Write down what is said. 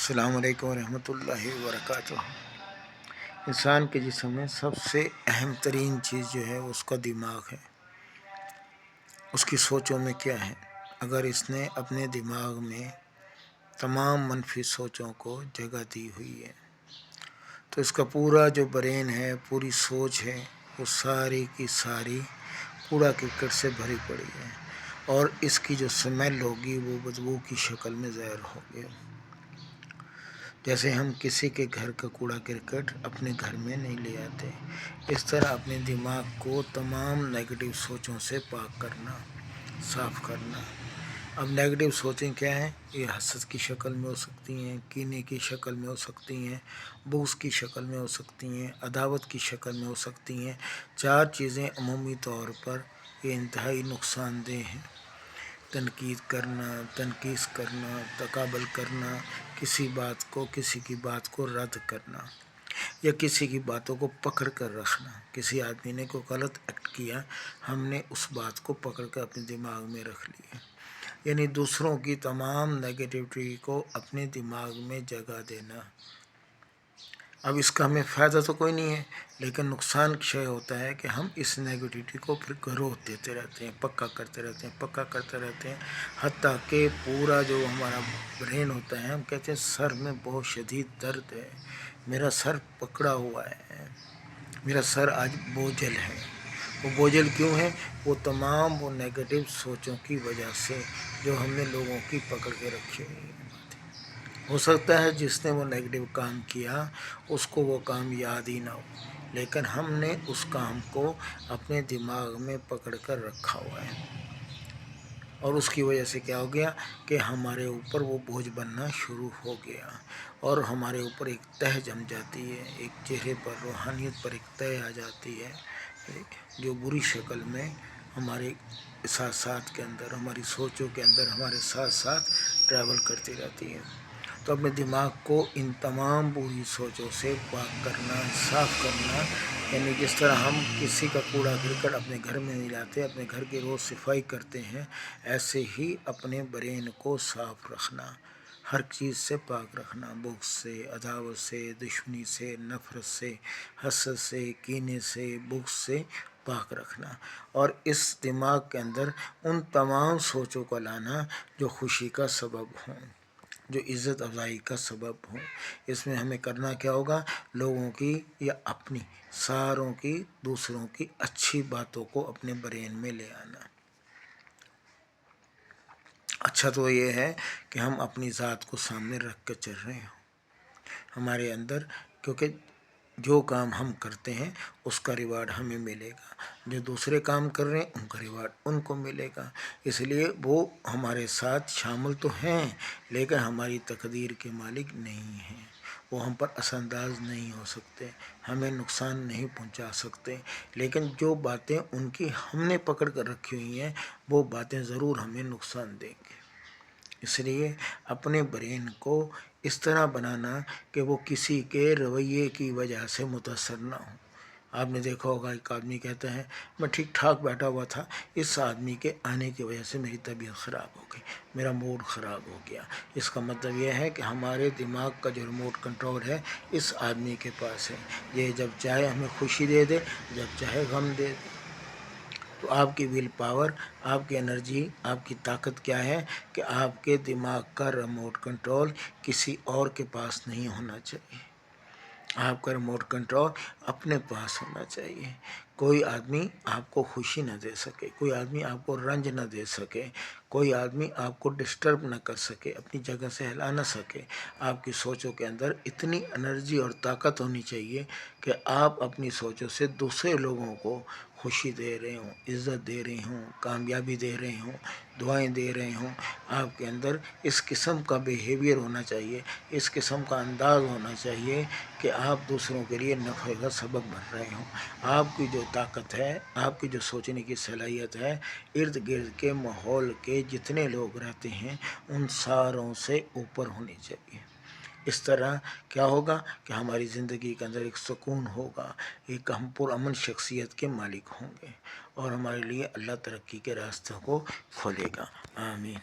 السلام علیکم ورحمۃ اللہ وبرکاتہ۔ انسان کے جسم میں سب سے اہم ترین چیز جو ہے اس کا دماغ ہے، اس کی سوچوں میں کیا ہے۔ اگر اس نے اپنے دماغ میں تمام منفی سوچوں کو جگہ دی ہوئی ہے تو اس کا پورا جو برین ہے، پوری سوچ ہے، وہ ساری کی ساری کوڑا کرکٹ سے بھری پڑی ہے، اور اس کی جو سمیل ہوگی وہ بدبو کی شکل میں ظاہر ہوگی۔ جیسے ہم کسی کے گھر کا کوڑا کرکٹ اپنے گھر میں نہیں لے آتے، اس طرح اپنے دماغ کو تمام نیگیٹو سوچوں سے پاک کرنا، صاف کرنا۔ اب نیگیٹو سوچیں کیا ہیں؟ یہ حسد کی شکل میں ہو سکتی ہیں، کینے کی شکل میں ہو سکتی ہیں، بغض کی شکل میں ہو سکتی ہیں، عداوت کی شکل میں ہو سکتی ہیں۔ چار چیزیں عمومی طور پر یہ انتہائی نقصان دہ ہیں: تنقید کرنا، تنقیص کرنا، تقابل کرنا، کسی کی بات کو رد کرنا، یا کسی کی باتوں کو پکڑ کر رکھنا۔ کسی آدمی نے کوئی غلط ایکٹ کیا، ہم نے اس بات کو پکڑ کر اپنے دماغ میں رکھ لیا، یعنی دوسروں کی تمام نیگیٹیوٹی کو اپنے دماغ میں جگہ دینا۔ اب اس کا ہمیں فائدہ تو کوئی نہیں ہے، لیکن نقصان شے ہوتا ہے کہ ہم اس نیگیٹیوٹی کو پھر گروتھ دیتے رہتے ہیں، پکا کرتے رہتے ہیں، حتیٰ کہ پورا جو ہمارا برین ہوتا ہے، ہم کہتے ہیں سر میں بہت شدید درد ہے، میرا سر پکڑا ہوا ہے، میرا سر آج بوجھل ہے۔ وہ بوجھل کیوں ہے؟ وہ تمام وہ نیگیٹو سوچوں کی وجہ سے جو ہم نے لوگوں کی پکڑ کے رکھی ہوئی ہے۔ ہو سکتا ہے جس نے وہ نیگیٹو کام کیا اس کو وہ کام یاد ہی نہ ہو، لیکن ہم نے اس کام کو اپنے دماغ میں پکڑ کر رکھا ہوا ہے، اور اس کی وجہ سے کیا ہو گیا کہ ہمارے اوپر وہ بوجھ بننا شروع ہو گیا، اور ہمارے اوپر ایک تہ جم جاتی ہے، ایک چہرے پر، روحانیت پر ایک تہ آ جاتی ہے، جو بری شکل میں ہمارے احساسات کے اندر، ہماری سوچوں کے اندر ہمارے ساتھ ساتھ ٹریول کرتی رہتی ہے۔ تو اپنے دماغ کو ان تمام بری سوچوں سے پاک کرنا، صاف کرنا، یعنی جس طرح ہم کسی کا کوڑا کرکٹ اپنے گھر میں نہیں لاتے، اپنے گھر کی روز صفائی کرتے ہیں، ایسے ہی اپنے برین کو صاف رکھنا، ہر چیز سے پاک رکھنا، بغض سے، عداوت سے، دشمنی سے، نفرت سے، حسد سے، کینے سے، بغض سے پاک رکھنا، اور اس دماغ کے اندر ان تمام سوچوں کو لانا جو خوشی کا سبب ہوں، جو عزت افزائی کا سبب ہوں۔ اس میں ہمیں کرنا کیا ہوگا؟ لوگوں کی یا اپنی، ساروں کی، دوسروں کی اچھی باتوں کو اپنے برین میں لے آنا۔ اچھا تو یہ ہے کہ ہم اپنی ذات کو سامنے رکھ کے چل رہے ہوں ہمارے اندر، کیونکہ جو کام ہم کرتے ہیں اس کا ریوارڈ ہمیں ملے گا، جو دوسرے کام کر رہے ہیں ان کا ریوارڈ ان کو ملے گا۔ اس لیے وہ ہمارے ساتھ شامل تو ہیں، لیکن ہماری تقدیر کے مالک نہیں ہیں، وہ ہم پر اثر انداز نہیں ہو سکتے، ہمیں نقصان نہیں پہنچا سکتے، لیکن جو باتیں ان کی ہم نے پکڑ کر رکھی ہوئی ہیں وہ باتیں ضرور ہمیں نقصان دیں گے۔ اس لیے اپنے برین کو اس طرح بنانا کہ وہ کسی کے رویے کی وجہ سے متاثر نہ ہو۔ آپ نے دیکھا ہوگا ایک آدمی کہتا ہے میں ٹھیک ٹھاک بیٹھا ہوا تھا، اس آدمی کے آنے کی وجہ سے میری طبیعت خراب ہو گئی، میرا موڈ خراب ہو گیا۔ اس کا مطلب یہ ہے کہ ہمارے دماغ کا جو ریموٹ کنٹرول ہے اس آدمی کے پاس ہے، یہ جب چاہے ہمیں خوشی دے دے، جب چاہے غم دے دے۔ تو آپ کی ول پاور، آپ کی انرجی، آپ کی طاقت کیا ہے کہ آپ کے دماغ کا ریموٹ کنٹرول کسی اور کے پاس نہیں ہونا چاہیے، آپ کا ریموٹ کنٹرول اپنے پاس ہونا چاہیے۔ کوئی آدمی آپ کو خوشی نہ دے سکے، کوئی آدمی آپ کو رنج نہ دے سکے، کوئی آدمی آپ کو ڈسٹرب نہ کر سکے، اپنی جگہ سے ہلا نہ سکے۔ آپ کی سوچوں کے اندر اتنی انرجی اور طاقت ہونی چاہیے کہ آپ اپنی سوچوں سے دوسرے لوگوں کو خوشی دے رہے ہوں، عزت دے رہے ہوں، کامیابی دے رہے ہوں، دعائیں دے رہے ہوں۔ آپ کے اندر اس قسم کا بیہیویئر ہونا چاہیے، اس قسم کا انداز ہونا چاہیے کہ آپ دوسروں کے لیے نفع کا سبب بن رہے ہوں۔ آپ کی جو طاقت ہے، آپ کی جو سوچنے کی صلاحیت ہے، ارد گرد کے ماحول کے جتنے لوگ رہتے ہیں ان ساروں سے اوپر ہونی چاہیے۔ اس طرح کیا ہوگا کہ ہماری زندگی کے اندر ایک سکون ہوگا، ایک ہم پرامن شخصیت کے مالک ہوں گے، اور ہمارے لیے اللہ ترقی کے راستوں کو کھولے گا۔ آمین۔